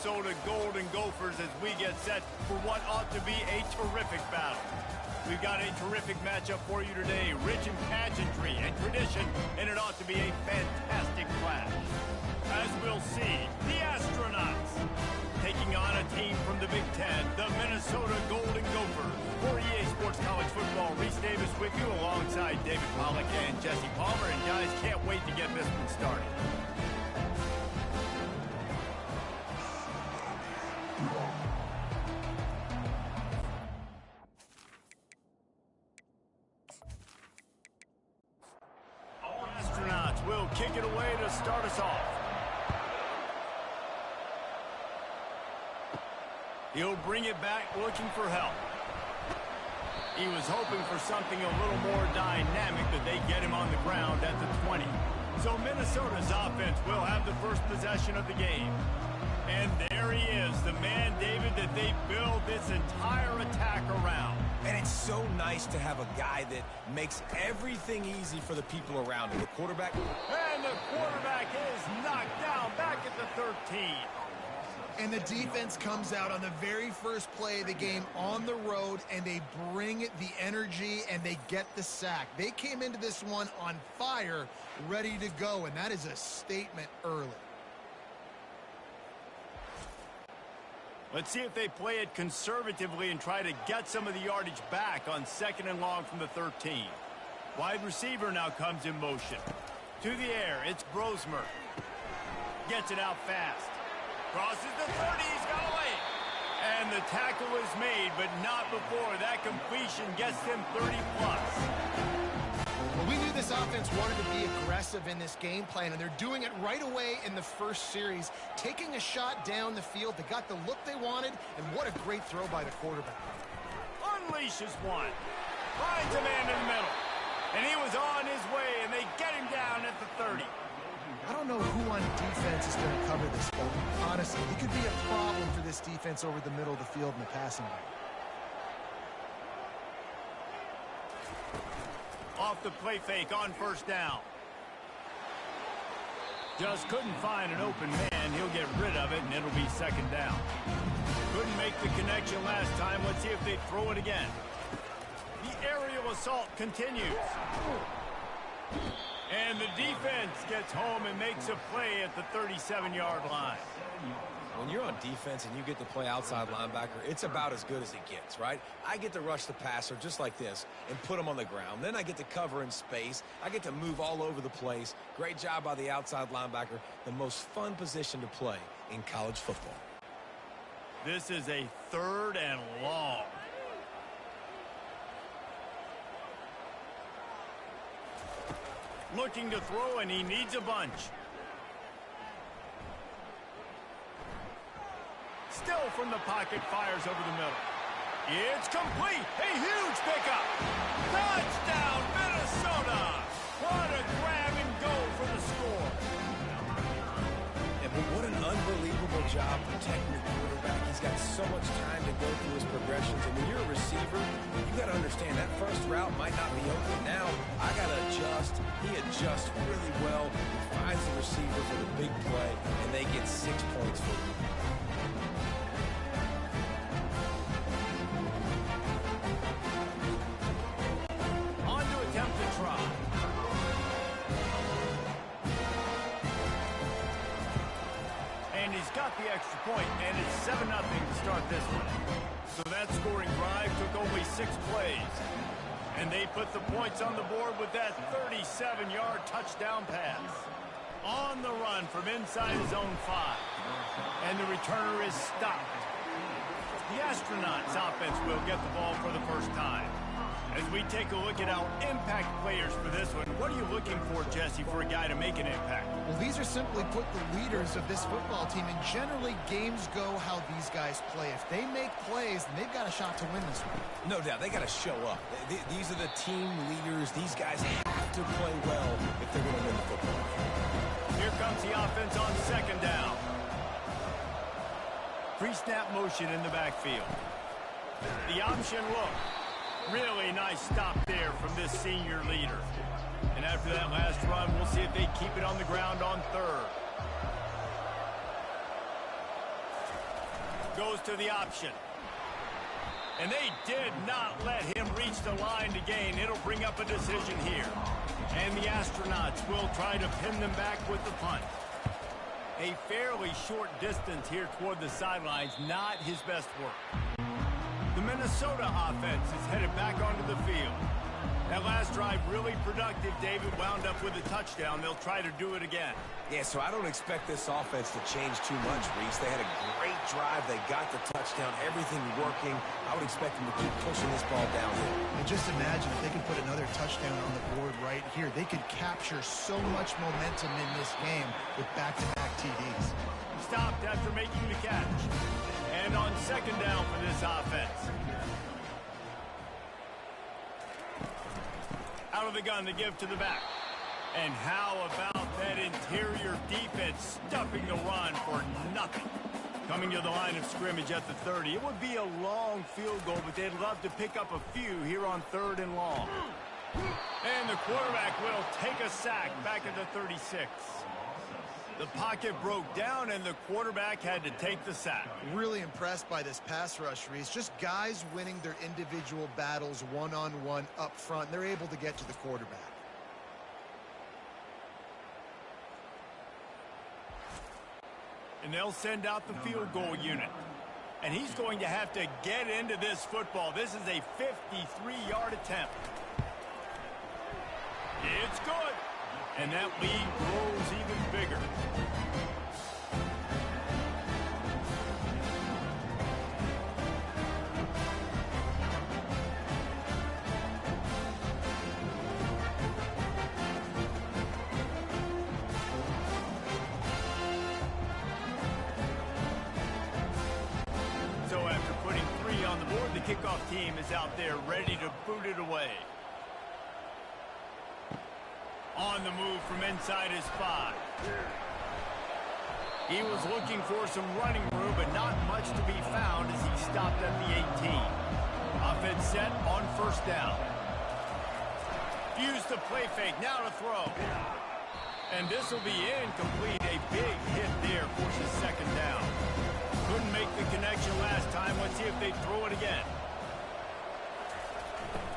Minnesota Golden Gophers as we get set for what ought to be a terrific battle. We've got a terrific matchup for you today, rich in pageantry and tradition, and it ought to be a fantastic clash. As we'll see, the Astronauts taking on a team from the Big Ten, the Minnesota Golden Gophers. For EA Sports College Football, Reese Davis with you alongside David Pollack and Jesse Palmer. And guys, can't wait to get this one started. Our Astronauts will kick it away to start us off. He'll bring it back looking for help. He was hoping for something a little more dynamic, but they get him on the ground at the 20. So Minnesota's offense will have the first possession of the game. And there he is, the man, David, that they build this entire attack around. And it's so nice to have a guy that makes everything easy for the people around him. The quarterback. And the quarterback is knocked down back at the 13. And the defense comes out on the very first play of the game on the road, and they bring the energy, and they get the sack. They came into this one on fire, ready to go, and that is a statement early. Let's see if they play it conservatively and try to get some of the yardage back on 2nd and long from the 13. Wide receiver now comes in motion. To the air, it's Brosmer. Gets it out fast. Crosses the 30, he's got away. And the tackle is made, but not before that completion gets them 30-plus. Well, we knew this offense wanted to be aggressive in this game plan, and they're doing it right away in the first series, taking a shot down the field. They got the look they wanted, and what a great throw by the quarterback. Unleashes one. Finds a man in the middle. And he was on his way, and they get him down at the 30. I don't know who on defense is going to cover this one. Honestly, it could be a problem for this defense over the middle of the field in the passing game. Off the play fake on first down. Just couldn't find an open man. He'll get rid of it, and it'll be 2nd down. Couldn't make the connection last time. Let's see if they throw it again. The aerial assault continues. And the defense gets home and makes a play at the 37-yard line. When you're on defense and you get to play outside linebacker, it's about as good as it gets, right? I get to rush the passer just like this and put him on the ground. Then I get to cover in space. I get to move all over the place. Great job by the outside linebacker. The most fun position to play in college football. This is a 3rd and long. Looking to throw, and he needs a bunch. Still from the pocket, fires over the middle. It's complete. A huge pickup. Touchdown, Minnesota. What a grab and go for the score. And what an unbelievable job protecting the quarterback. He's got so much time to go through his progressions. And when you're a receiver, you got to understand that first route might not be open. Now, I got to adjust. He adjusts really well. He finds the receiver for the big play, and they get 6 points for it. On to attempt to try. And he's got the extra point, and it's 7-0 to start this one. So that scoring drive took only 6 plays. And they put the points on the board with that 37-yard touchdown pass. On the run from inside his own 5. And the returner is stopped. The Astronauts offense will get the ball for the first time. As we take a look at our impact players for this one, what are you looking for, Jesse, for a guy to make an impact? Well, these are simply put the leaders of this football team, and generally games go how these guys play. If they make plays, then they've got a shot to win this one. No doubt, they got to show up. These are the team leaders. These guys have to play well if they're going to win the football. Here comes the offense on 2nd down. Pre-snap motion in the backfield. The option look. Really nice stop there from this senior leader. And after that last run, we'll see if they keep it on the ground on 3rd. goes to the option. And they did not let him reach the line to gain. It'll bring up a decision here. And the Astronauts will try to pin them back with the punt. A fairly short distance here toward the sidelines, not his best work. The Minnesota offense is headed back onto the field. That last drive really productive. David wound up with a touchdown. They'll try to do it again. Yeah, so I don't expect this offense to change too much, Reese. They had a great drive. They got the touchdown. Everything working. I would expect them to keep pushing this ball downhill. And just imagine if they can put another touchdown on the board right here. They could capture so much momentum in this game with back-to-back TDs. Stopped after making the catch. And on second down for this offense. Out of the gun to give to the back. And how about that interior defense stuffing the run for nothing? Coming to the line of scrimmage at the 30. It would be a long field goal, but they'd love to pick up a few here on 3rd and long. And the quarterback will take a sack back at the 36. The pocket broke down, and the quarterback had to take the sack. Really impressed by this pass rush, Reese. Just guys winning their individual battles one-on-one up front. They're able to get to the quarterback. And they'll send out the field goal unit. And he's going to have to get into this football. This is a 53-yard attempt. It's good. And that lead grows even bigger. So after putting 3 on the board, the kickoff team is out there ready to boot it away. On the move from inside his 5. He was looking for some running room, but not much to be found as he stopped at the 18. Offense set on 1st down. Fused the play fake, now to throw. And this will be incomplete. A big hit there forces 2nd down. Couldn't make the connection last time. Let's see if they throw it again.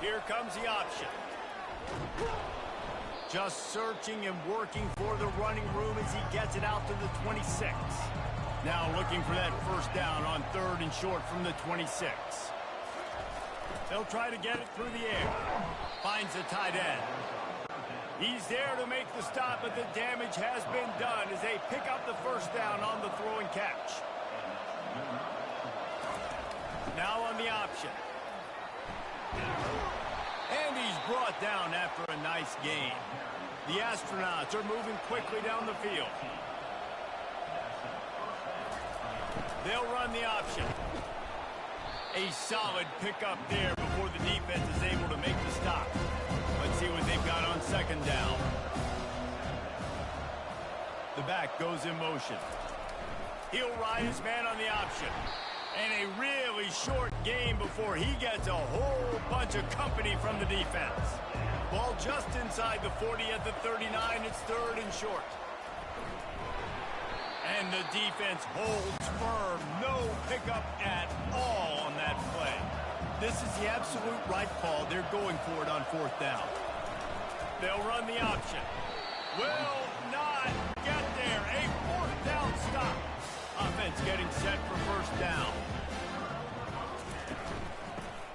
Here comes the option. Just searching and working for the running room as he gets it out to the 26. Now looking for that 1st down on 3rd and short from the 26. They'll try to get it through the air. Finds the tight end. He's there to make the stop, but the damage has been done as they pick up the 1st down on the throw and catch. Now on the option. And he's brought down after a nice gain. The Astronauts are moving quickly down the field. They'll run the option. A solid pickup there before the defense is able to make the stop. Let's see what they've got on 2nd down. The back goes in motion. He'll ride his man on the option. And a really short game before he gets a whole bunch of company from the defense. Ball just inside the 40 at the 39. It's 3rd and short. And the defense holds firm. No pickup at all on that play. This is the absolute right call. They're going for it on 4th down. They'll run the option. Will not get there. A 4th down stop. Offense getting set for 1st down.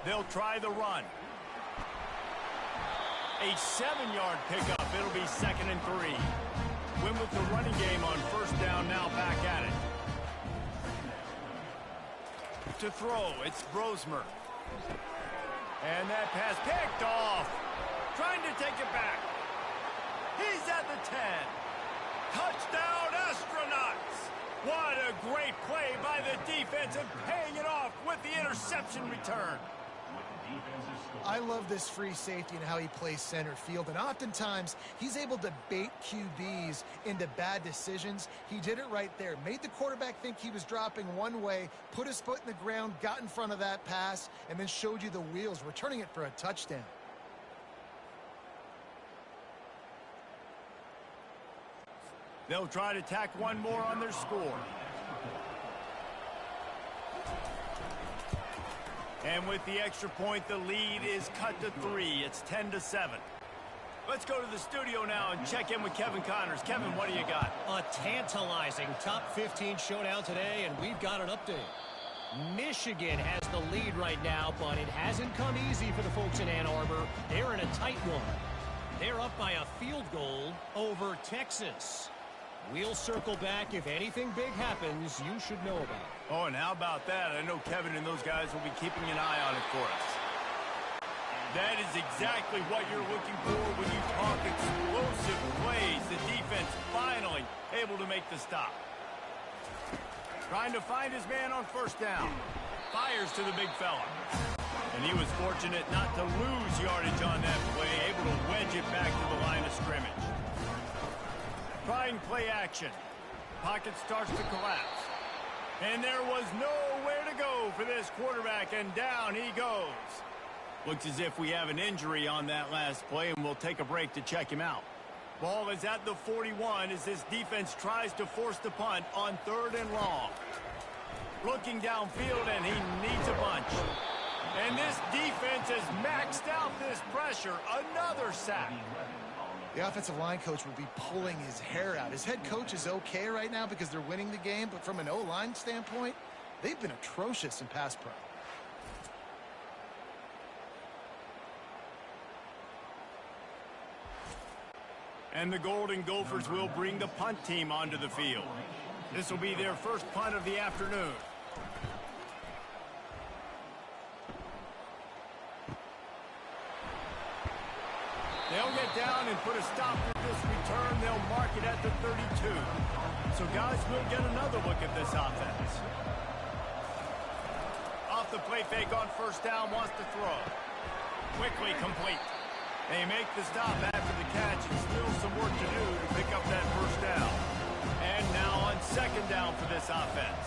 They'll try the run. A 7-yard pickup. It'll be 2nd and 3. Win with the running game on 1st down, now back at it. To throw, it's Brosmer. And that pass picked off. Trying to take it back. He's at the 10. Touchdown, Astronauts. What a great play by the defense and paying it off with the interception return. I love this free safety and how he plays center field, and oftentimes he's able to bait QBs into bad decisions. He did it right there. Made the quarterback think he was dropping one way, put his foot in the ground, got in front of that pass, and then showed you the wheels, returning it for a touchdown. They'll try to tack one more on their score. And with the extra point, the lead is cut to 3. It's 10-7. Let's go to the studio now and check in with Kevin Connors. Kevin, what do you got? A tantalizing top 15 showdown today, and we've got an update. Michigan has the lead right now, but it hasn't come easy for the folks in Ann Arbor. They're in a tight one. They're up by a field goal over Texas. We'll circle back. If anything big happens, you should know about it. Oh, and how about that? I know Kevin and those guys will be keeping an eye on it for us. That is exactly what you're looking for when you talk explosive plays. The defense finally able to make the stop. Trying to find his man on first down. Fires to the big fella. And he was fortunate not to lose yardage on that play, able to wedge it back to the line of scrimmage. Trying play action. Pocket starts to collapse. And there was nowhere to go for this quarterback, and down he goes. Looks as if we have an injury on that last play, and we'll take a break to check him out. Ball is at the 41 as this defense tries to force the punt on 3rd and long. Looking downfield, and he needs a bunch. And this defense has maxed out this pressure. Another sack. The offensive line coach will be pulling his hair out. His head coach is okay right now because they're winning the game, but from an O-line standpoint, they've been atrocious in pass pro. And the Golden Gophers will bring the punt team onto the field. This will be their first punt of the afternoon. They'll get down and put a stop to this return. They'll mark it at the 32. So guys, we'll get another look at this offense. Off the play fake on first down, wants to throw. Quickly complete. They make the stop after the catch, and still some work to do to pick up that first down. And now on second down for this offense.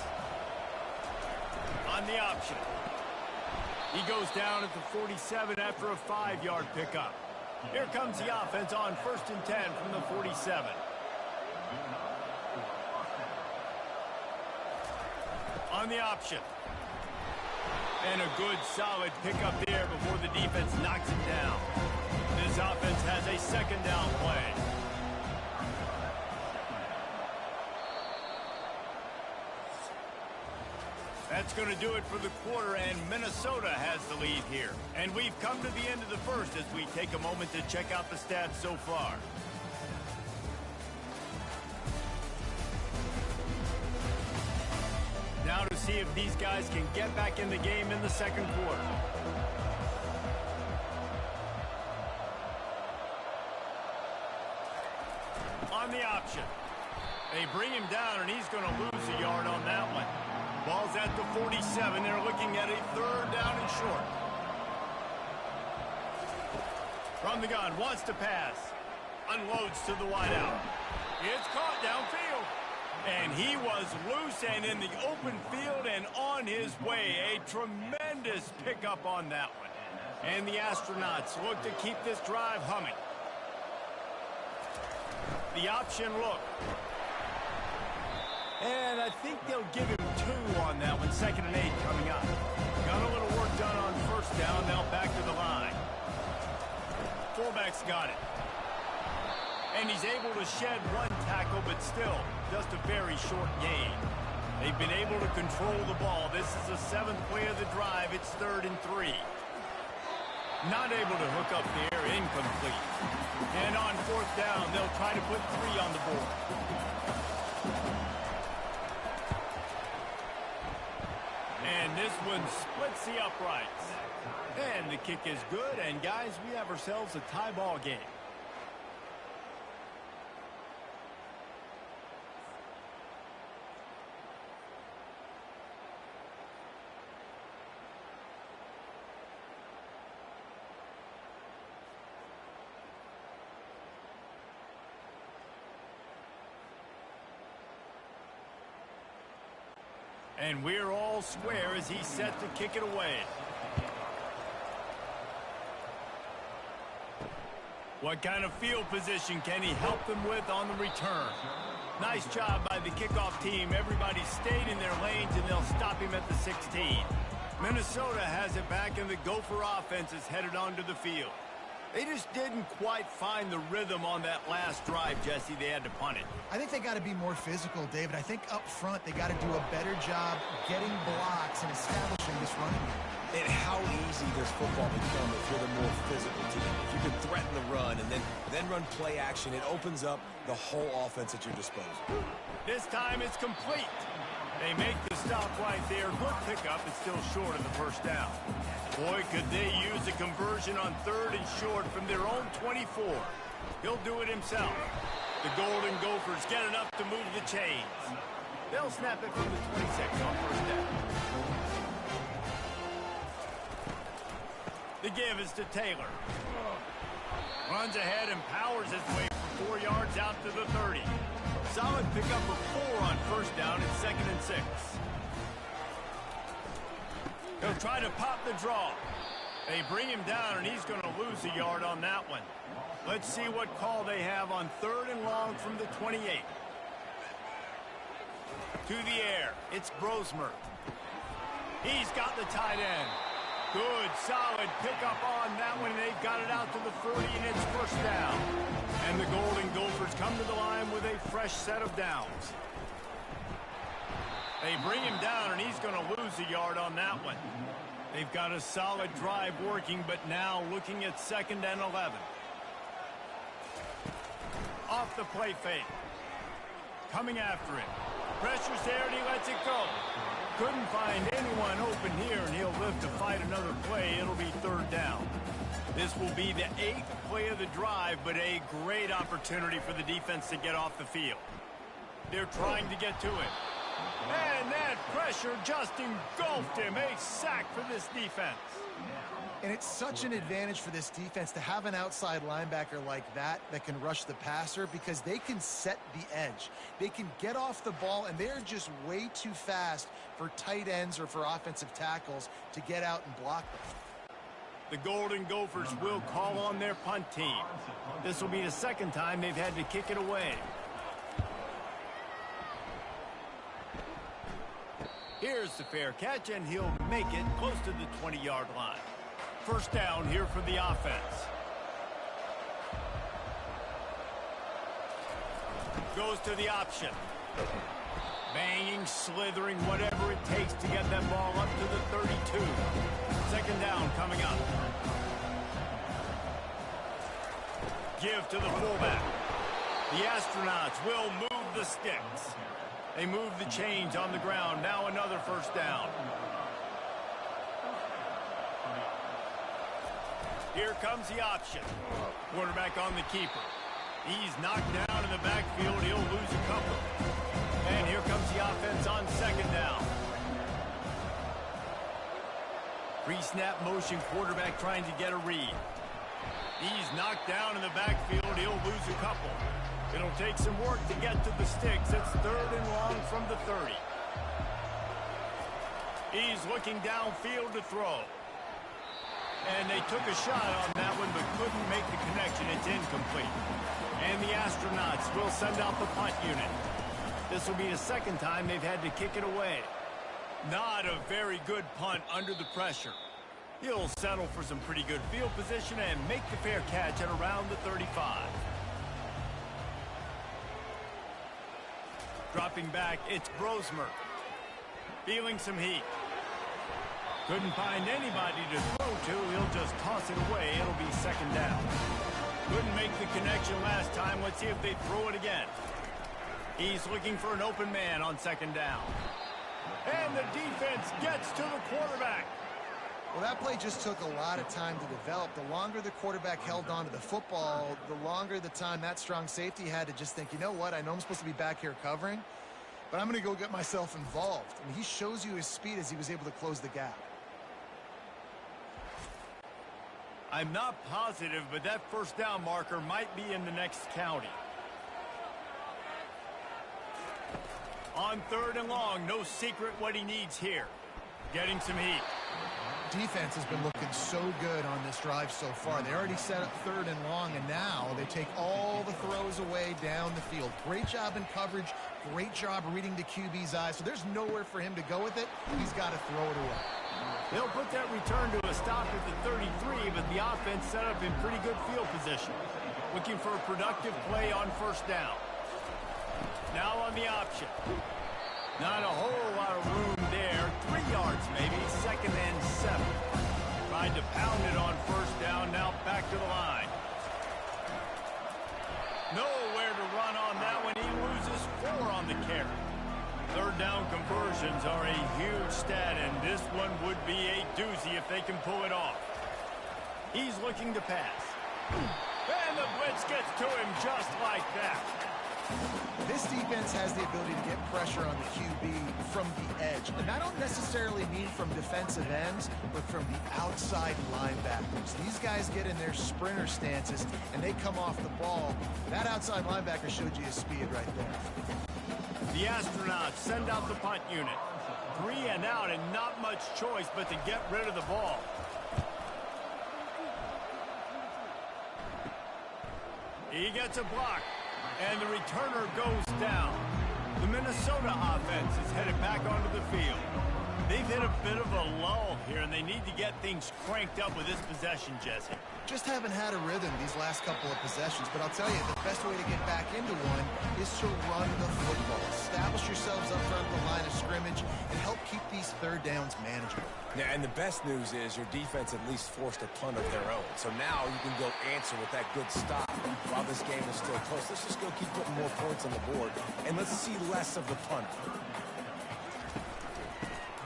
On the option. He goes down at the 47 after a 5-yard pickup. Here comes the offense on 1st and 10 from the 47. On the option. And a good solid pickup there before the defense knocks him down. This offense has a second down play. That's going to do it for the quarter, and Minnesota has the lead here. And we've come to the end of the first as we take a moment to check out the stats so far. Now to see if these guys can get back in the game in the second quarter. On the option. They bring him down, and he's going to lose a yard on that one. Ball's at the 47. They're looking at a 3rd down and short. From the gun, wants to pass. Unloads to the wideout. It's caught downfield. And he was loose and in the open field and on his way. A tremendous pickup on that one. And the Astronauts look to keep this drive humming. The option look. And I think they'll give him 2 on that one. 2nd and 8 coming up. Got a little work done on first down. Now back to the line. Fullback's got it. And he's able to shed 1 tackle, but still just a very short gain. They've been able to control the ball. This is the 7th play of the drive. It's 3rd and 3. Not able to hook up there. Incomplete. And on 4th down, they'll try to put 3 on the board. And this one splits the uprights. And the kick is good. And guys, we have ourselves a tie ball game. And we're all square as he's set to kick it away. What kind of field position can he help them with on the return? Nice job by the kickoff team. Everybody stayed in their lanes, and they'll stop him at the 16. Minnesota has it back, and the Gopher offense is headed onto the field. They just didn't quite find the rhythm on that last drive, Jesse. They had to punt it. I think they got to be more physical, David. I think up front they got to do a better job getting blocks and establishing this running game. And how easy does football become if you're the more physical team? If you can threaten the run and then run play action, it opens up the whole offense at your disposal. This time it's complete. They make the stop right there. Good pickup. It's still short of the first down. Boy, could they use a conversion on 3rd and short from their own 24. He'll do it himself. The Golden Gophers get enough to move the chains. They'll snap it from the 26 on first down. The give is to Taylor. Runs ahead and powers his way for 4 yards out to the 30. Solid pickup of 4 on first down and 2nd and 6. He'll try to pop the draw. They bring him down, and he's going to lose a yard on that one. Let's see what call they have on 3rd and long from the 28. To the air, it's Brosmer. He's got the tight end. Good, solid pickup on that one, and they've got it out to the 30, and it's first down. And the Golden Gophers come to the line with a fresh set of downs. They bring him down, and he's going to lose a yard on that one. They've got a solid drive working, but now looking at 2nd and 11. Off the play fake. Coming after it. Pressure's there, and he lets it go. Couldn't find anyone open here, and he'll live to fight another play. It'll be 3rd down. This will be the 8th play of the drive, but a great opportunity for the defense to get off the field. They're trying to get to it. And that pressure just engulfed him. A sack for this defense. And it's such an advantage for this defense to have an outside linebacker like that can rush the passer, because they can set the edge. They can get off the ball, and they're just way too fast for tight ends or for offensive tackles to get out and block them. The Golden Gophers will call on their punt team. This will be the 2nd time they've had to kick it away. Here's the fair catch, and he'll make it close to the 20-yard line. First down here for the offense. Goes to the option. Banging, slithering, whatever it takes to get that ball up to the 32. 2nd down coming up. Give to the fullback. The Astronauts will move the sticks. They move the chains on the ground. Now another first down. Here comes the option. Quarterback on the keeper. He's knocked down in the backfield. He'll lose a couple. And here comes the offense on 2nd down. Pre-snap motion, quarterback trying to get a read. He's knocked down in the backfield. He'll lose a couple. It'll take some work to get to the sticks. It's 3rd and long from the 30. He's looking downfield to throw. And they took a shot on that one, but couldn't make the connection. It's incomplete. And the Astronauts will send out the punt unit. This will be the 2nd time they've had to kick it away. Not a very good punt under the pressure. He'll settle for some pretty good field position and make the fair catch at around the 35. Dropping back, it's Brosmer. Feeling some heat. Couldn't find anybody to throw to. He'll just toss it away. It'll be 2nd down. Couldn't make the connection last time. Let's see if they throw it again. He's looking for an open man on 2nd down. And the defense gets to the quarterback. Well, that play just took a lot of time to develop. The longer the quarterback held on to the football, the longer the time that strong safety had to just think, you know what, I know I'm supposed to be back here covering, but I'm going to go get myself involved. And he shows you his speed as he was able to close the gap. I'm not positive, but that first down marker might be in the next county. On 3rd and long, no secret what he needs here. Getting some heat. Defense has been looking so good on this drive so far. They already set up 3rd and long, and now they take all the throws away down the field. Great job in coverage. Great job reading the QB's eyes. So there's nowhere for him to go with it. He's got to throw it away. They'll put that return to a stop at the 33, but the offense set up in pretty good field position. Looking for a productive play on first down. Now on the option. Not a whole lot of room there. 3 yards maybe, 2nd and 7. Tried to pound it on first down, now back to the line. Nowhere to run on that one. He loses 4 on the carry. 3rd down conversions are a huge stat, and this one would be a doozy if they can pull it off. He's looking to pass. And the blitz gets to him just like that. This defense has the ability to get pressure on the QB from the edge. And I don't necessarily mean from defensive ends, but from the outside linebackers. These guys get in their sprinter stances, and they come off the ball. That outside linebacker showed you his speed right there. The Astronauts send out the punt unit. 3 and out, and not much choice but to get rid of the ball. He gets a block. And the returner goes down. The Minnesota offense is headed back onto the field. They've hit a bit of a lull here, and they need to get things cranked up with this possession, Jesse. Just haven't had a rhythm these last couple of possessions, but I'll tell you, the best way to get back into one is to run the football. Establish yourselves up front of the line of scrimmage and help keep these 3rd downs manageable. Yeah, and the best news is your defense at least forced a punt of their own. So now you can go answer with that good stop while this game is still close. Let's just go keep putting more points on the board, and let's see less of the punt.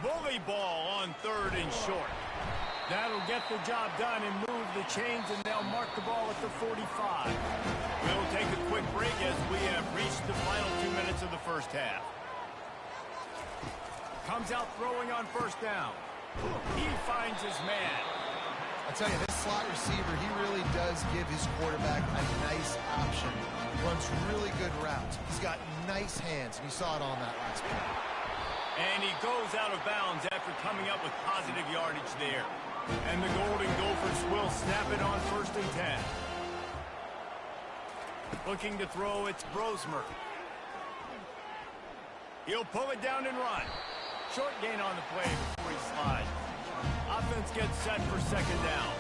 Bully ball on 3rd and short. That'll get the job done and move the chains, and they'll mark the ball at the 45. We'll take a quick break as we have reached the final 2 minutes of the first half. Comes out throwing on first down. He finds his man. I'll tell you, this slot receiver, he really does give his quarterback a nice option. Runs really good routes. He's got nice hands, and you saw it on that last play. And he goes out of bounds after coming up with positive yardage there. And the Golden Gophers will snap it on 1st and 10. Looking to throw, it's Brosmer. He'll pull it down and run. Short gain on the play before he slides. Offense gets set for 2nd down.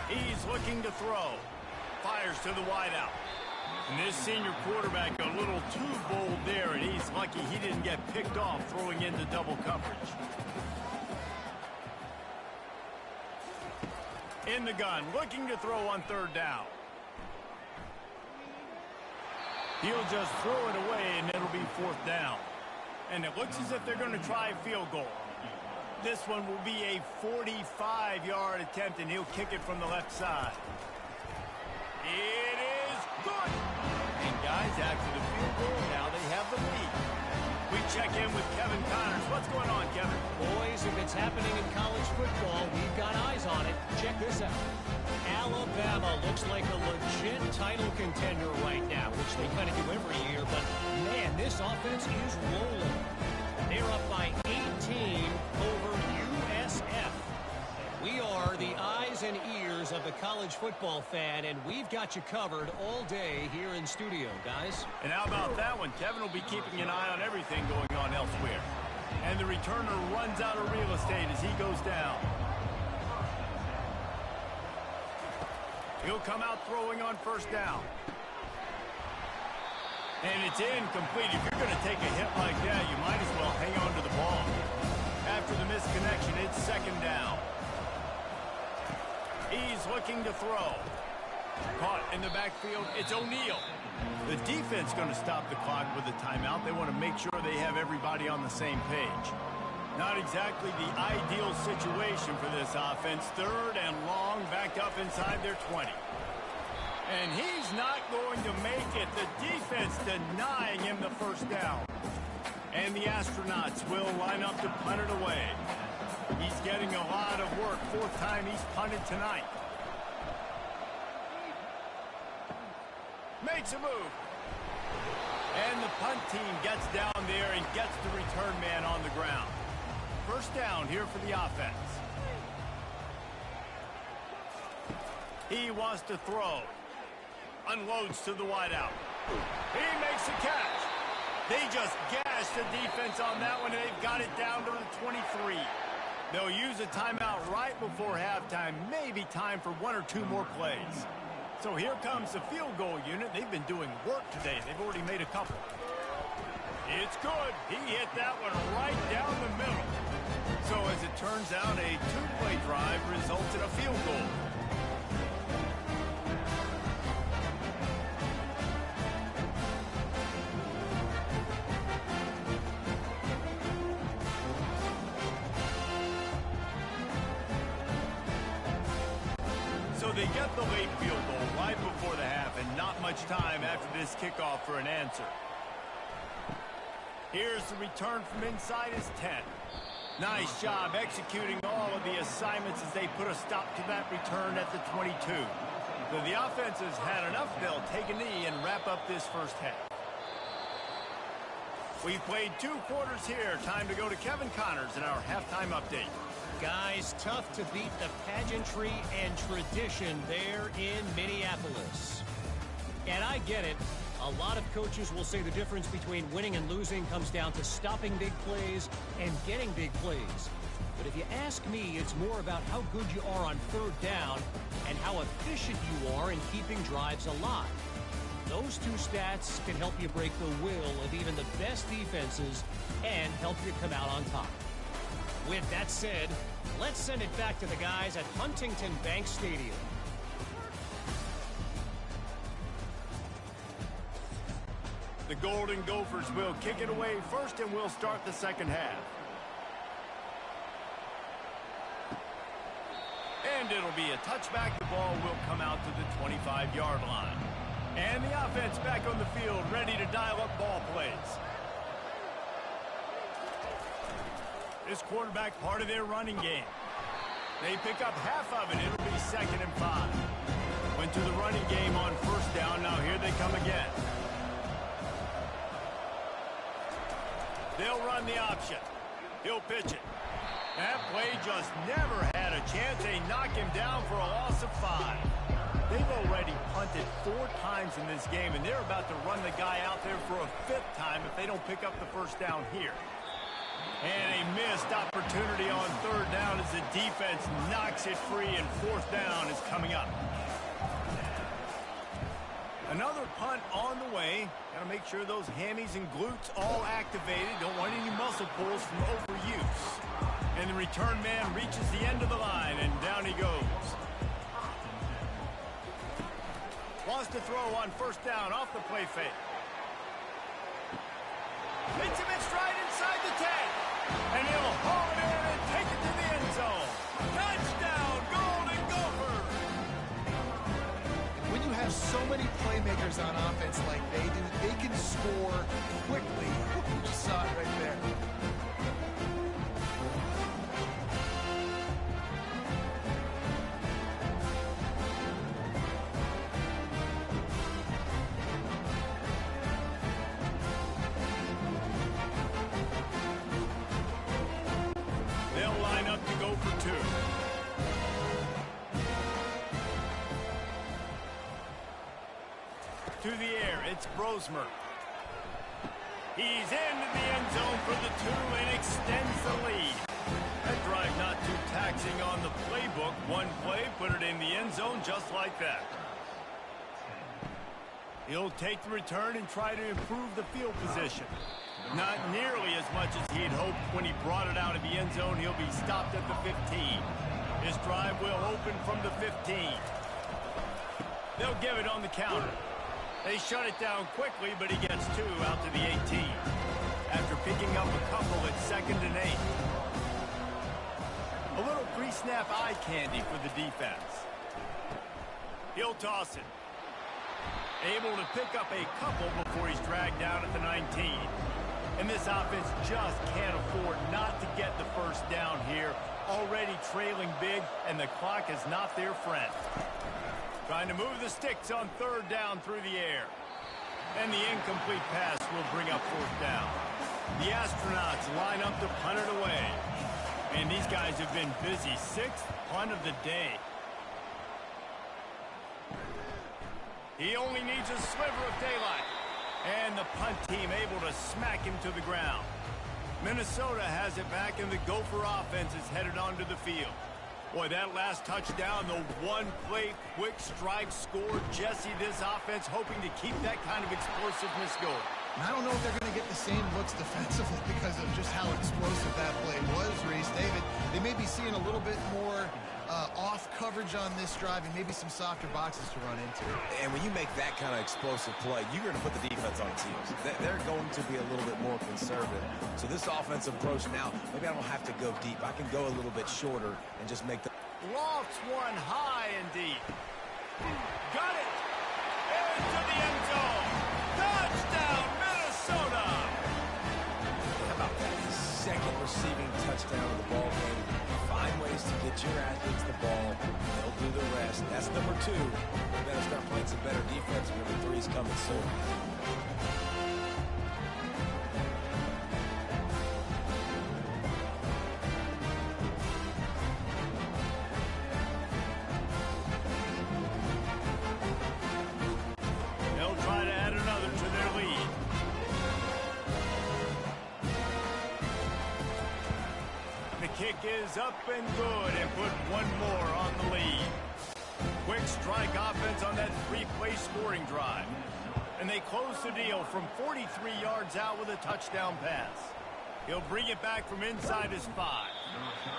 He's looking to throw. Fires to the wideout. And this senior quarterback a little too bold there, and he's lucky he didn't get picked off throwing into double coverage. In the gun, looking to throw on 3rd down. He'll just throw it away, and it'll be 4th down. And it looks as if they're going to try a field goal. This one will be a 45-yard attempt, and he'll kick it from the left side. It is good. And guys, after the field goal, now they have the lead. We check in with Kevin Connors. What's going on, Kevin? Boys, if it's happening in college football, we've got eyes on it. Check this out. Alabama looks like a legit title contender right now, which they kind of do every year. But, man, this offense is rolling. They're up by 18 over USF. We are the eyes and ears of the college football fan, and we've got you covered all day here in studio, guys. And how about that one? Kevin will be keeping an eye on everything going on elsewhere. And the returner runs out of real estate as he goes down. He'll come out throwing on 1st down. And it's incomplete. If you're going to take a hit like that, you might as well hang on to the ball. After the misconnection, it's 2nd down. He's looking to throw. Caught in the backfield, it's O'Neal. The defense going to stop the clock with a timeout. They want to make sure they have everybody on the same page. Not exactly the ideal situation for this offense. 3rd and long, backed up inside their 20. And he's not going to make it. The defense denying him the 1st down. And the Astronauts will line up to punt it away. He's getting a lot of work. 4th time he's punted tonight. Makes a move. And the punt team gets down there and gets the return man on the ground. 1st down here for the offense. He wants to throw. Unloads to the wideout. He makes a catch. They just gashed the defense on that one, and they've got it down to the 23. They'll use a timeout right before halftime, maybe time for one or two more plays. So here comes the field goal unit. They've been doing work today. They've already made a couple. It's good. He hit that one right down the middle. So as it turns out, a two-play drive results in a field goal. So they get the late field goal right before the half, and not much time after this kickoff for an answer. Here's the return from inside his 10. Nice job executing all of the assignments as they put a stop to that return at the 22. So the offense has had enough. They'll take a knee and wrap up this first half. We've played 2 quarters here. Time to go to Kevin Connors in our halftime update. Guys, tough to beat the pageantry and tradition there in Minneapolis. And I get it. A lot of coaches will say the difference between winning and losing comes down to stopping big plays and getting big plays. But if you ask me, it's more about how good you are on third down and how efficient you are in keeping drives alive. Those 2 stats can help you break the will of even the best defenses and help you come out on top. With that said, let's send it back to the guys at Huntington Bank Stadium. The Golden Gophers will kick it away first, and we'll start the second half. And it'll be a touchback. The ball will come out to the 25-yard line. And the offense back on the field, ready to dial up ball plays. This quarterback part of their running game. They pick up half of it. It'll be 2nd and 5. Went to the running game on first down. Now here they come again. They'll run the option. He'll pitch it. That play just never had a chance. They knock him down for a loss of 5. They've already punted 4 times in this game, and they're about to run the guy out there for a 5th time if they don't pick up the first down here. And a missed opportunity on third down as the defense knocks it free, and 4th down is coming up. Another punt on the way. Got to make sure those hammies and glutes all activated. Don't want any muscle pulls from overuse. And the return man reaches the end of the line, and down he goes. Wants to throw on first down off the play fake. Hits him in stride inside the 10. And he'll haul it in and take it to the end zone. Touchdown, Golden Gophers! When you have so many playmakers on offense like they do, they can score quickly. You just saw it right there. They'll line up to go for 2. To the air, it's Brosmer. He's into the end zone for the 2 and extends the lead. That drive not too taxing on the playbook. One play, put it in the end zone just like that. He'll take the return and try to improve the field position. Not nearly as much as he'd hoped when he brought it out of the end zone. He'll be stopped at the 15. His drive will open from the 15. They'll give it on the counter. They shut it down quickly, but he gets 2 out to the 18. After picking up a couple at 2nd and 8. A little pre-snap eye candy for the defense. He'll toss it. Able to pick up a couple before he's dragged down at the 19. And this offense just can't afford not to get the first down here. Already trailing big, and the clock is not their friend. Trying to move the sticks on third down through the air. And the incomplete pass will bring up 4th down. The Astronauts line up to punt it away. And these guys have been busy. 6th punt of the day. He only needs a sliver of daylight. And the punt team able to smack him to the ground. Minnesota has it back, and the Gopher offense is headed onto the field. Boy, that last touchdown, the one-play quick strike score. Jesse, this offense hoping to keep that kind of explosiveness going. And I don't know if they're going to get the same looks defensively because of just how explosive that play was, Reese. David, they may be seeing a little bit more off coverage on this drive and maybe some softer boxes to run into. And when you make that kind of explosive play, you're going to put the defense on its heels. They're going to be a little bit more conservative. So this offensive approach now, maybe I don't have to go deep. I can go a little bit shorter and just make the... Lofts one high and deep. Got it! Into the end zone! Touchdown, Minnesota! How about that? The second receiving touchdown of the ball game. Find ways to get your athletes the ball. They'll do the rest. That's number 2. We better start playing some better defense. Number 3 is coming soon. They'll try to add another to their lead. The kick is up and good, and put one more on the lead. Quick strike offense on that 3-play scoring drive. And they close the deal from 43 yards out with a touchdown pass. He'll bring it back from inside his 5.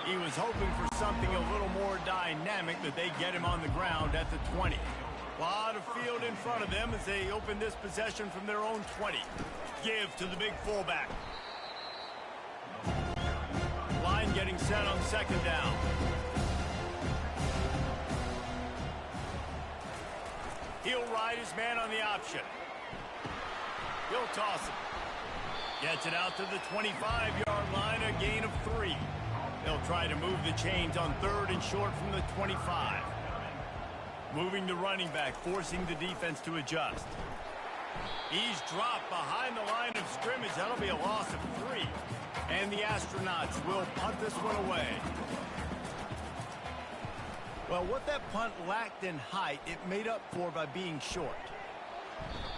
He was hoping for something a little more dynamic, but they get him on the ground at the 20. A lot of field in front of them as they open this possession from their own 20. Give to the big fullback. Line getting set on second down. He'll ride his man on the option. He'll toss it. Gets it out to the 25-yard line, a gain of 3. They'll try to move the chains on 3rd and short from the 25. Moving the running back, forcing the defense to adjust. He's dropped behind the line of scrimmage. That'll be a loss of 3. And the Astronauts will punt this one away. Well, what that punt lacked in height, it made up for by being short.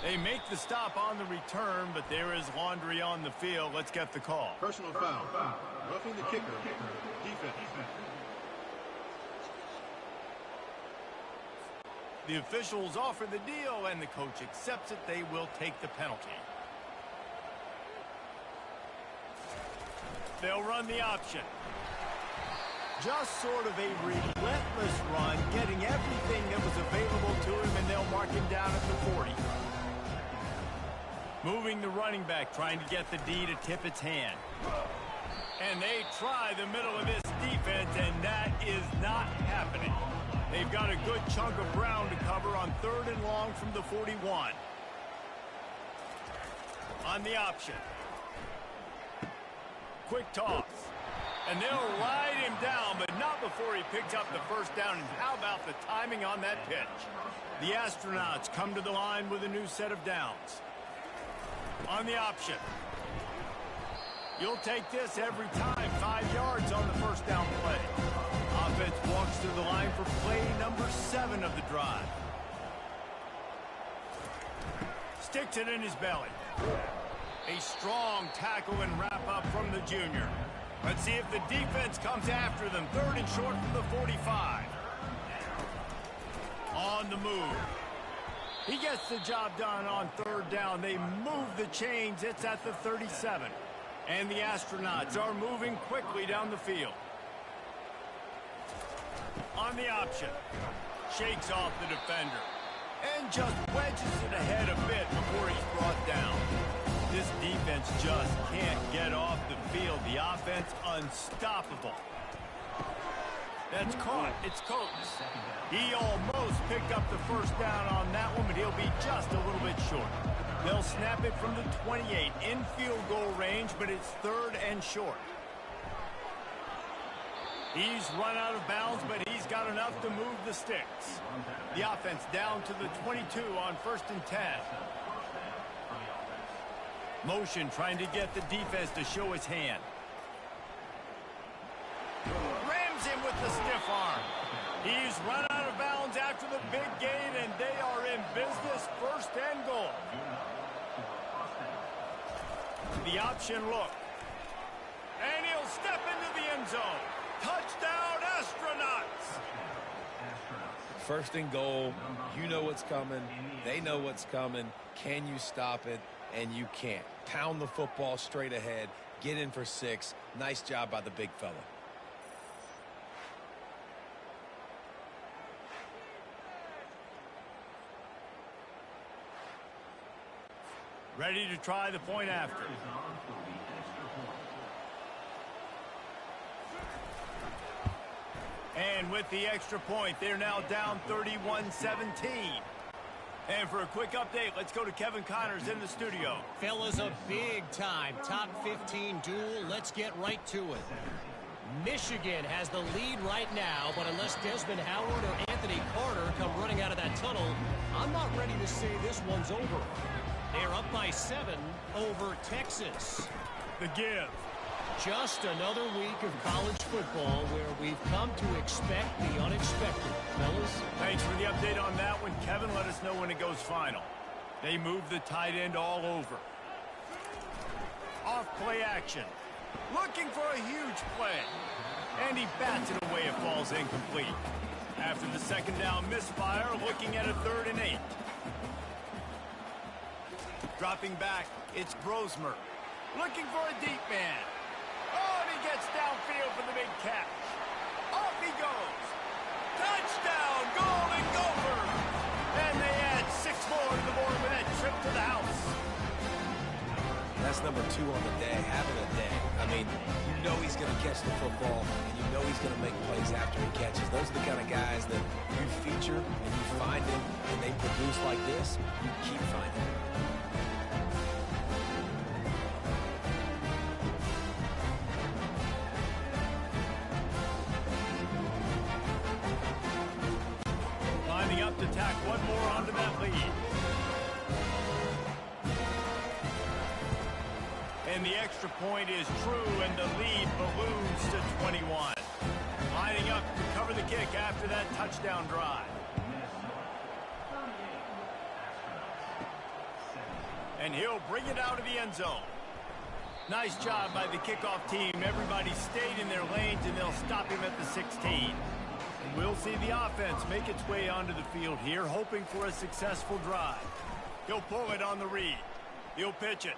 They make the stop on the return, but there is laundry on the field. Let's get the call. Personal foul. Roughing the kicker. Defense. The officials offer the deal, and the coach accepts it. They will take the penalty. They'll run the option. Just sort of a relentless run, getting everything that was available to him, and they'll mark him down at the 40. Moving the running back, trying to get the D to tip its hand. And they try the middle of this defense, and that is not happening. They've got a good chunk of ground to cover on 3rd and long from the 41. On the option. Quick toss. And they'll ride him down, but not before he picks up the first down. And how about the timing on that pitch? The Astronauts come to the line with a new set of downs. On the option. You'll take this every time. 5 yards on the first down play. Offense walks to the line for play number 7 of the drive. Sticks it in his belly. A strong tackle and wrap up from the junior. Let's see if the defense comes after them. 3rd and short from the 45. On the move. He gets the job done on 3rd down. They move the chains. It's at the 37. And the Astronauts are moving quickly down the field. On the option. Shakes off the defender. And just wedges it ahead a bit before he's brought down. This defense just can't get off the field. The offense unstoppable. That's caught. It's Coates. He almost picked up the first down on that one, but he'll be just a little bit short. They'll snap it from the 28 in field goal range, but it's 3rd and short. He's run out of bounds, but he's got enough to move the sticks. The offense down to the 22 on 1st and 10. Motion trying to get the defense to show his hand. Rams him with the stiff arm. He's run out of bounds after the big gain, and they are in business. 1st and goal. The option look. And he'll step into the end zone. Touchdown, Astronauts! First and goal. You know what's coming. They know what's coming. Can you stop it? And you can't. Pound the football straight ahead. Get in for 6. Nice job by the big fella. Ready to try the point after. And with the extra point, they're now down 31-17. And for a quick update, let's go to Kevin Connors in the studio. Fellas, a big-time top 15 duel. Let's get right to it. Michigan has the lead right now, but unless Desmond Howard or Anthony Carter come running out of that tunnel, I'm not ready to say this one's over. They're up by 7 over Texas. The give. Just another week of college football where we've come to expect the unexpected. Fellas? Thanks for the update on that one. Kevin, let us know when it goes final. They move the tight end all over. Off play action. Looking for a huge play. And he bats it away. It falls incomplete. After the second down misfire, looking at a 3rd and 8. Dropping back, it's Grosmer. Looking for a deep man. Oh, and he gets downfield for the big catch. Off he goes. Touchdown, Golden Gophers. And they add 6 more to the board with that trip to the house. That's number 2 on the day, having a day. I mean, you know he's going to catch the football, and you know he's going to make plays after he catches. Those are the kind of guys that you feature and you find them, and they produce like this, you keep finding them. Lining up to tack one more onto that lead. And the extra point is true, and the lead balloons to 21. Lining up to cover the kick after that touchdown drive. And he'll bring it out of the end zone. Nice job by the kickoff team. Everybody stayed in their lanes, and they'll stop him at the 16. And we'll see the offense make its way onto the field here, hoping for a successful drive. He'll pull it on the read. He'll pitch it.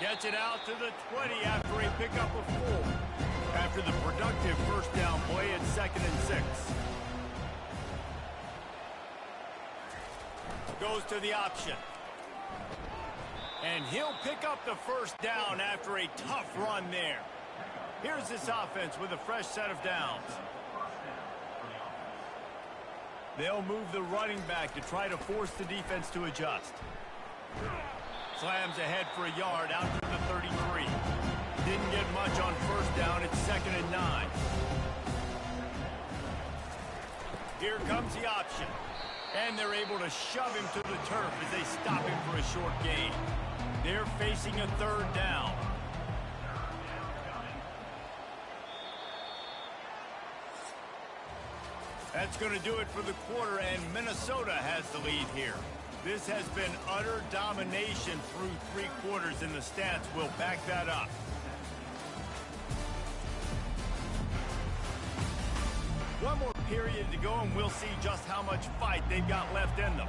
Gets it out to the 20 after a pickup of 4. After the productive first down play, it's 2nd and 6. Goes to the option. And he'll pick up the first down after a tough run there. Here's this offense with a fresh set of downs. They'll move the running back to try to force the defense to adjust. Slams ahead for a yard out to the 33. Didn't get much on first down. It's 2nd and 9. Here comes the option. And they're able to shove him to the turf as they stop him for a short gain. They're facing a 3rd down. That's going to do it for the quarter, and Minnesota has the lead here. This has been utter domination through 3 quarters, and the stats will back that up. One more period to go, and we'll see just how much fight they've got left in them.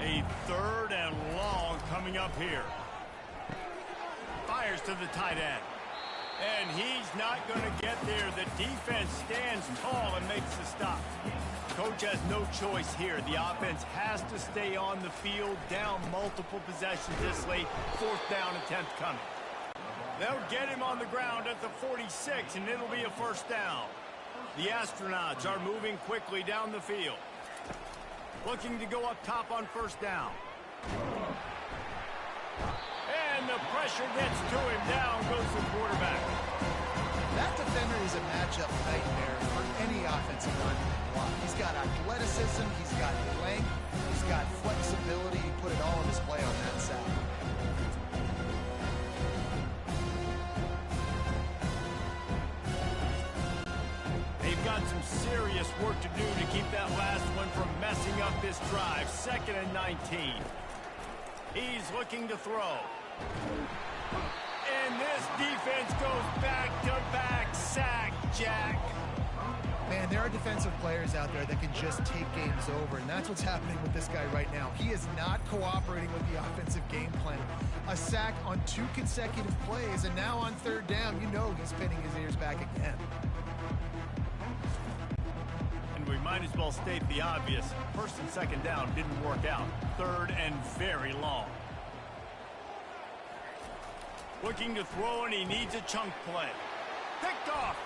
A 3rd and long coming up here. Fires to the tight end. And he's not going to get there. The defense stands tall and makes the stop. Coach has no choice here. The offense has to stay on the field, down multiple possessions this late. 4th down attempt coming. They'll get him on the ground at the 46, and it'll be a first down. The Astronauts are moving quickly down the field. Looking to go up top on first down. And the pressure gets to him. Down goes the quarterback. That defender is a matchup nightmare for any offensive lineman to block. He's got athleticism, he's got length, he's got flexibility. He put it all on display on that sack. They've got some serious work to do to keep that last one from messing up this drive. 2nd and 19. He's looking to throw. And this defense goes back-to-back sack, Jack. Man, there are defensive players out there that can just take games over, and that's what's happening with this guy right now. He is not cooperating with the offensive game plan. A sack on 2 consecutive plays, and now on 3rd down, you know he's pinning his ears back again. And we might as well state the obvious. 1st and 2nd down didn't work out. 3rd and very long. Looking to throw, and he needs a chunk play. Picked off.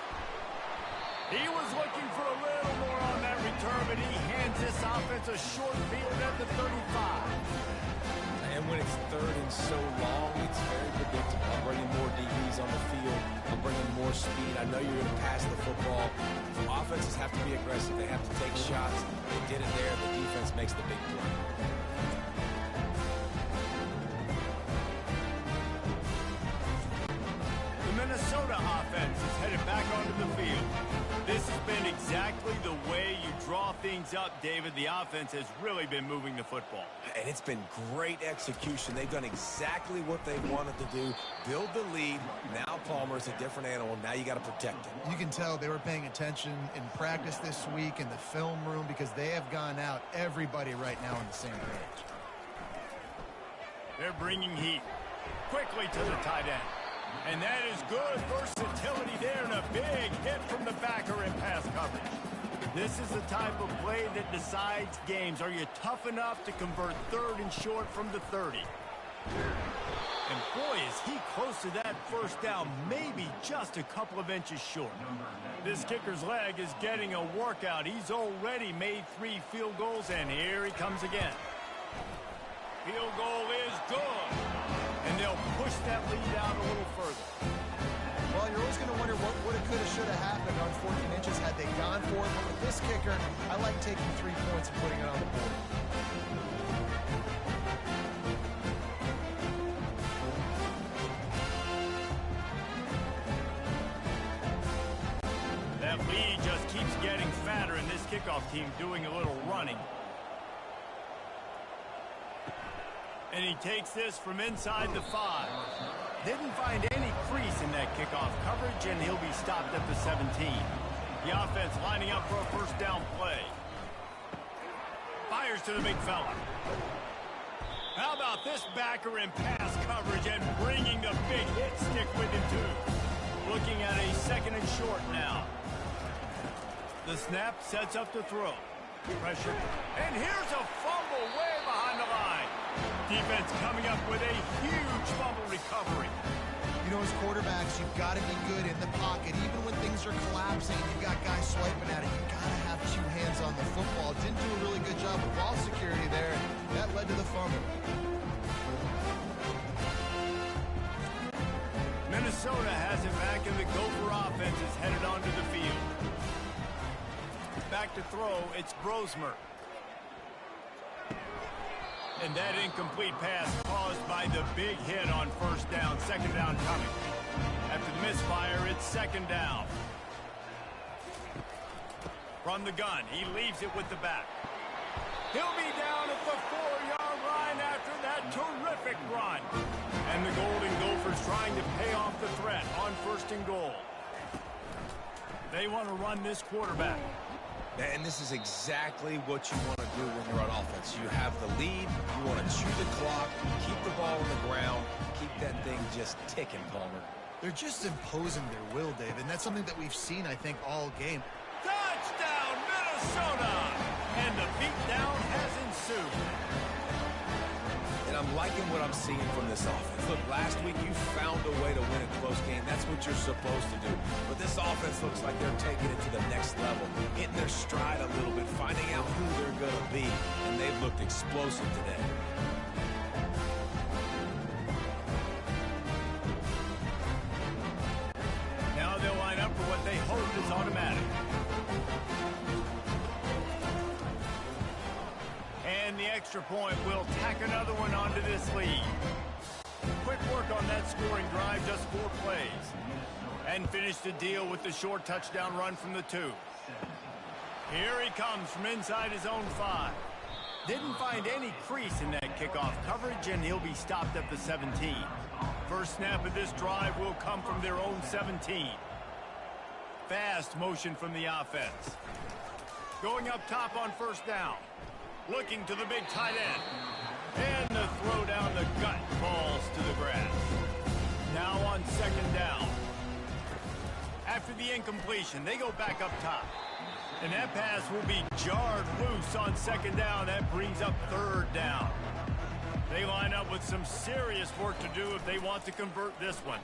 He was looking for a little more on that return, but he hands this offense a short field at the 35. And when it's 3rd and so long, it's very predictable. I'm bringing more DBs on the field. I'm bringing more speed. I know you're going to pass the football. The offenses have to be aggressive. They have to take shots. They did it there. The defense makes the big play. The Minnesota offense is headed back onto the field. This has been exactly the way you draw things up, David. The offense has really been moving the football. And it's been great execution. They've done exactly what they wanted to do. Build the lead. Now Palmer's a different animal. Now you got to protect him. You can tell they were paying attention in practice this week in the film room because they have gone out everybody right now on the same page. They're bringing heat quickly to the tight end. And that is good versatility there, and a big hit from the backer in pass coverage. This is the type of play that decides games. Are you tough enough to convert 3rd and short from the 30? And boy, is he close to that 1st down, maybe just a couple of inches short. This kicker's leg is getting a workout. He's already made 3 field goals, and here he comes again. Field goal is good. And they'll push that lead out a little further. Well, you're always going to wonder what woulda, coulda, shoulda happened on 14 inches had they gone for it. But with this kicker, I like taking 3 points and putting it on the board. That lead just keeps getting fatter, and this kickoff team doing a little running. And he takes this from inside the 5. Didn't find any crease in that kickoff coverage, and he'll be stopped at the 17. The offense lining up for a 1st down play. Fires to the big fella. How about this backer in pass coverage and bringing the big hit stick with him, too. Looking at a 2nd and short now. The snap sets up the throw. Pressure. And here's a fumble way behind the line. Defense coming up with a huge fumble recovery. You know, as quarterbacks, you've got to be good in the pocket. Even when things are collapsing, you've got guys swiping at it. You've got to have 2 hands on the football. Didn't do a really good job of ball security there. That led to the fumble. Minnesota has it back, and the Gopher offense is headed onto the field. Back to throw, it's Brosmer. And that incomplete pass caused by the big hit on 1st down. 2nd down coming. After the misfire, it's 2nd down. From the gun, he leaves it with the back. He'll be down at the 4-yard line after that terrific run. And the Golden Gophers trying to pay off the threat on 1st and goal. They want to run this quarterback. And this is exactly what you want to do when you're on offense. You have the lead. You want to chew the clock, keep the ball on the ground, keep that thing just ticking, Palmer. They're just imposing their will, David, and that's something that we've seen, I think, all game. Touchdown, Minnesota! And the beatdown has ensued. And I'm liking what I'm seeing from this offense. Look, last week you found a way to win a close game. That's what you're supposed to do. But this offense looks like they're taking it to the next level, hitting their stride a little bit, finding out who they're going to be. And they've looked explosive today. Now they'll line up for what they hope is automatic. And the extra point will tack another one onto this lead. Quick work on that scoring drive, just 4 plays. And finished the deal with the short touchdown run from the 2. Here he comes from inside his own 5. Didn't find any crease in that kickoff coverage, and he'll be stopped at the 17. First snap of this drive will come from their own 17. Fast motion from the offense. Going up top on first down. Looking to the big tight end. And the throw down the gut falls to the grass. Now on second down. After the incompletion, they go back up top. And that pass will be jarred loose on second down. That brings up third down. They line up with some serious work to do if they want to convert this one.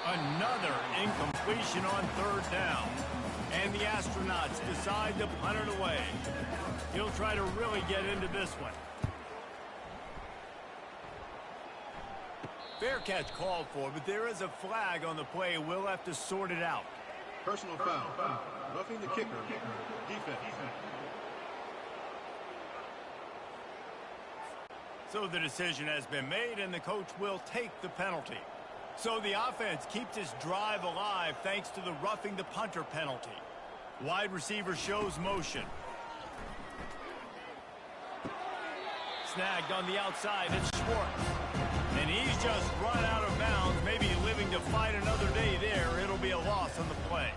Another incompletion on third down. And the Astronauts decide to punt it away. He'll try to really get into this one. Fair catch called for, but there is a flag on the play. We'll have to sort it out. Personal foul. Roughing the kicker. Defense. So the decision has been made, and the coach will take the penalty. So the offense keeps its drive alive thanks to the roughing the punter penalty. Wide receiver shows motion. Snagged on the outside, it's Schwartz. And he's just run out of bounds, maybe living to fight another day there. It'll be a loss on the play.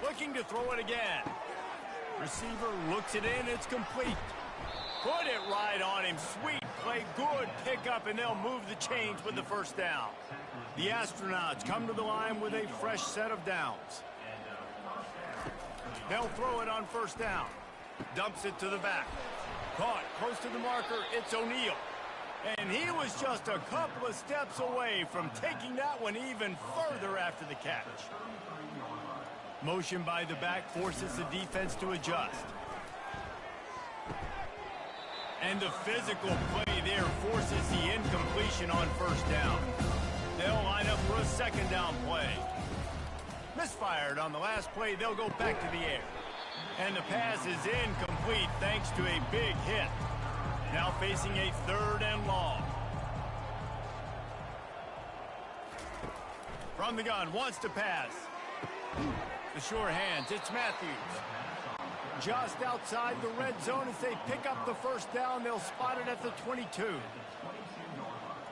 Looking to throw it again. Receiver looks it in, it's complete. Put it right on him. Sweet play, good pickup, and they'll move the chains with the first down. The Astronauts come to the line with a fresh set of downs. They'll throw it on first down. Dumps it to the back. Caught close to the marker, it's O'Neal. And he was just a couple of steps away from taking that one even further after the catch. Motion by the back forces the defense to adjust. And the physical play there forces the incompletion on first down. They'll line up for a second down play. Misfired on the last play, they'll go back to the air. And the pass is incomplete thanks to a big hit. Now facing a third and long. From the gun, wants to pass. The sure hands, it's Matthews. Just outside the red zone as they pick up the first down. They'll spot it at the 22.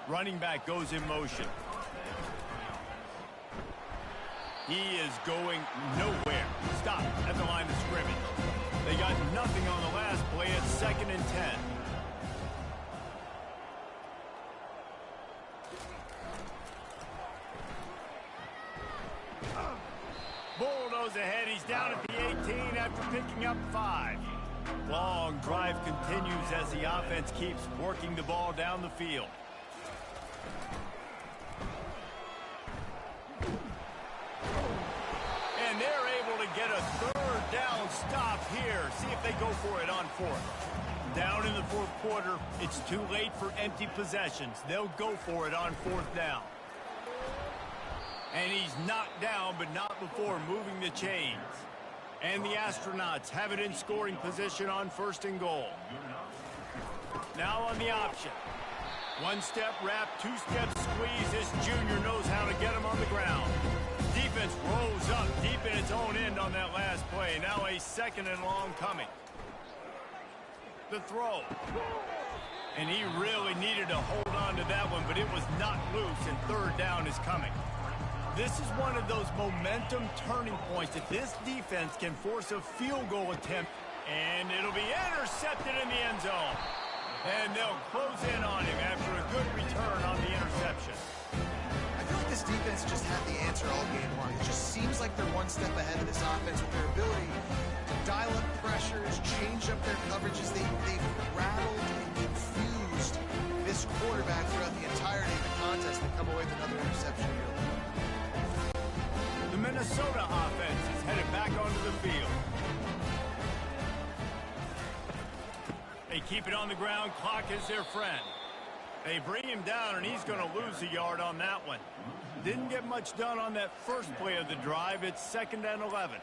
Running back goes in motion. He is going nowhere. Stop at the line of scrimmage. They got nothing on the last play. It's 2nd and 10. Bulldoze ahead. He's down at the 18 after picking up 5. Long drive continues as the offense keeps working the ball down the field. And they're able to get a third down stop here. See if they go for it on fourth. Down in the fourth quarter, it's too late for empty possessions. They'll go for it on fourth down. And he's knocked down, but not before moving the chains. And the Astronauts have it in scoring position on 1st and goal. Now on the option. 1-step wrap, 2-step squeeze. This junior knows how to get him on the ground. Defense rose up deep in its own end on that last play. Now a 2nd and long coming. The throw. And he really needed to hold on to that one, but it was not loose, and third down is coming. This is one of those momentum turning points. If this defense can force a field goal attempt, and it'll be intercepted in the end zone. And they'll close in on him after a good return on the interception. I feel like this defense just had the answer all game long. It just seems like they're one step ahead of this offense with their ability to dial up pressures, change up their coverages. They've rattled and confused this quarterback throughout the entirety of the contest and come away with another interception here. The Minnesota offense is headed back onto the field. They keep it on the ground. Clock is their friend. They bring him down, and he's going to lose a yard on that one. Didn't get much done on that first play of the drive. It's 2nd and 11.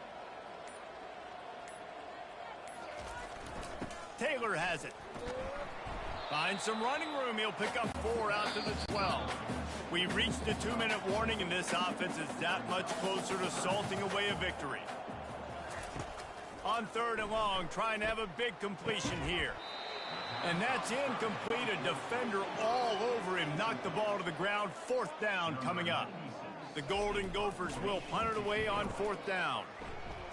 Taylor has it. Finds some running room. He'll pick up 4 out to the 12. We reached the 2-minute warning, and this offense is that much closer to salting away a victory. On 3rd and long, trying to have a big completion here. And that's incomplete. A defender all over him. Knocked the ball to the ground. 4th down coming up. The Golden Gophers will punt it away on 4th down.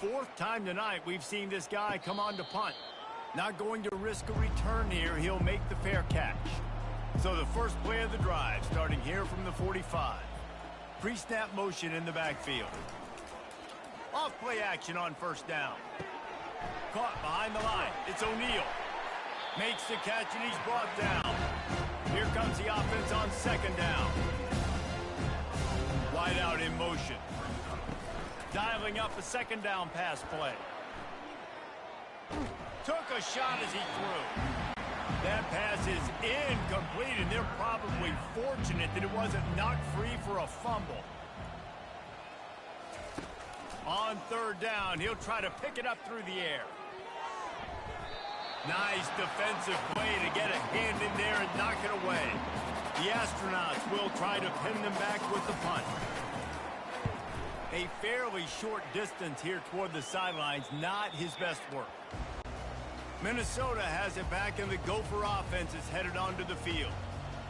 4th time tonight we've seen this guy come on to punt. Not going to risk a return here. He'll make the fair catch. So the first play of the drive starting here from the 45. Pre-snap motion in the backfield. Off play action on 1st down. Caught behind the line. It's O'Neal. Makes the catch and he's brought down. Here comes the offense on 2nd down. Wide out in motion. Dialing up a 2nd down pass play. Took a shot as he threw. That pass is incomplete, and they're probably fortunate that it wasn't knocked free for a fumble. On 3rd down, he'll try to pick it up through the air. Nice defensive play to get a hand in there and knock it away. The Astronauts will try to pin them back with the punt. A fairly short distance here toward the sidelines, not his best work. Minnesota has it back, and the Gopher offense is headed onto the field.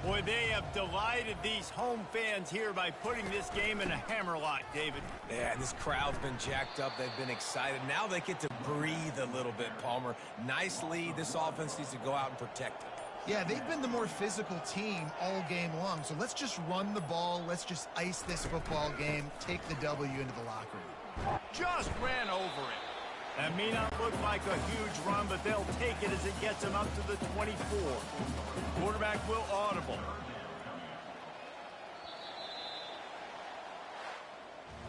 Boy, they have delighted these home fans here by putting this game in a hammerlock, David. Yeah, this crowd's been jacked up. They've been excited. Now they get to breathe a little bit, Palmer. Nice lead. This offense needs to go out and protect it. Yeah, they've been the more physical team all game long. So let's just run the ball. Let's just ice this football game. Take the W into the locker room. Just ran over it. That may not look like a huge run, but they'll take it as it gets them up to the 24. Quarterback will audible.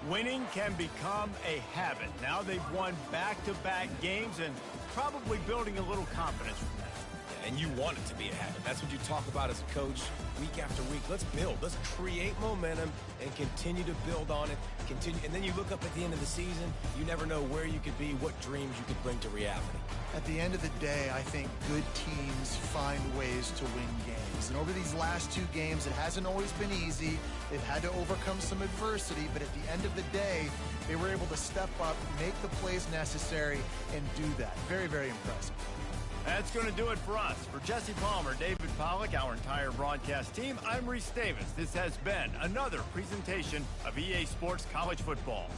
Winning can become a habit. Now they've won back-to-back games and probably building a little confidence from that. And you want it to be a habit. That's what you talk about as a coach week after week. Let's build. Let's create momentum and continue to build on it. And then you look up at the end of the season, you never know where you could be, what dreams you could bring to reality. At the end of the day, I think good teams find ways to win games. And over these last 2 games, it hasn't always been easy. They've had to overcome some adversity, but at the end of the day, they were able to step up, make the plays necessary, and do that. Very, very impressive. That's going to do it for us. For Jesse Palmer, David Pollack, our entire broadcast team, I'm Reese Davis. This has been another presentation of EA Sports College Football.